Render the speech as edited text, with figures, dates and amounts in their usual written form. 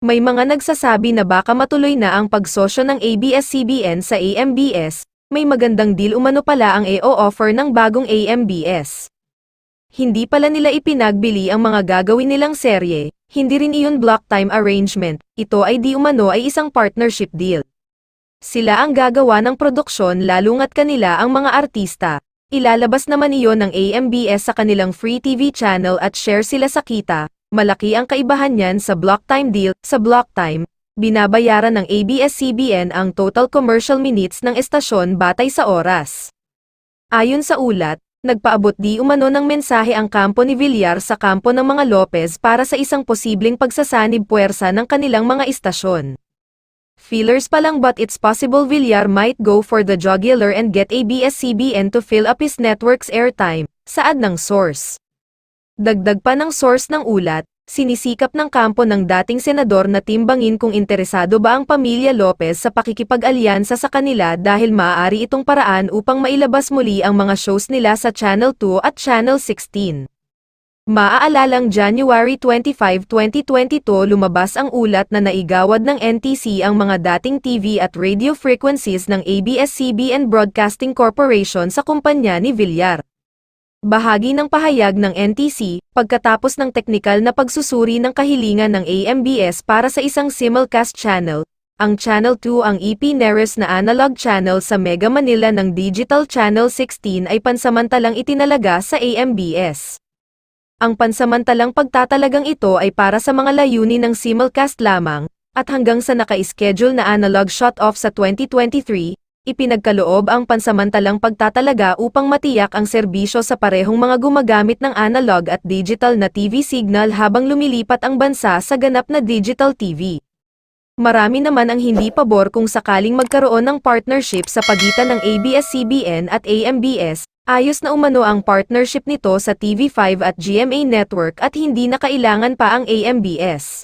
May mga nagsasabi na baka matuloy na ang pagsosyo ng ABS-CBN sa AMBS, may magandang deal umano pala ang i-o-offer ng bagong AMBS. Hindi pala nila ipinagbili ang mga gagawin nilang serye, hindi rin iyon block time arrangement, ito ay di umano ay isang partnership deal. Sila ang gagawa ng produksyon lalungat kanila ang mga artista. Ilalabas naman iyon ng AMBS sa kanilang free TV channel at share sila sa kita. Malaki ang kaibahan niyan sa block time deal. Sa block time, binabayaran ng ABS-CBN ang total commercial minutes ng estasyon batay sa oras. Ayon sa ulat, nagpaabot di umano ng mensahe ang kampo ni Villar sa kampo ng mga Lopez para sa isang posibleng pagsasanib puwersa ng kanilang mga istasyon. Feelers pa lang but it's possible Villar might go for the jugular and get ABS-CBN to fill up his network's airtime, saad ng source. Dagdag pa ng source ng ulat, sinisikap ng kampo ng dating senador na timbangin kung interesado ba ang pamilya Lopez sa pakikipag-alyansa sa kanila dahil maaari itong paraan upang mailabas muli ang mga shows nila sa Channel 2 at Channel 16. Maaalalang January 25, 2022 lumabas ang ulat na naigawad ng NTC ang mga dating TV at radio frequencies ng ABS-CBN Broadcasting Corporation sa kumpanya ni Villar. Bahagi ng pahayag ng NTC, pagkatapos ng teknikal na pagsusuri ng kahilingan ng AMBS para sa isang simulcast channel, ang Channel 2 ang ipiners na analog channel sa Mega Manila ng Digital Channel 16 ay pansamantalang itinalaga sa AMBS. Ang pansamantalang pagtatalagang ito ay para sa mga layunin ng simulcast lamang, at hanggang sa naka-schedule na analog shut-off sa 2023, ipinagkaloob ang pansamantalang pagtatalaga upang matiyak ang serbisyo sa parehong mga gumagamit ng analog at digital na TV signal habang lumilipat ang bansa sa ganap na digital TV. Marami naman ang hindi pabor kung sakaling magkaroon ng partnership sa pagitan ng ABS-CBN at AMBS, ayos na umano ang partnership nito sa TV5 at GMA Network at hindi na kailangan pa ang AMBS.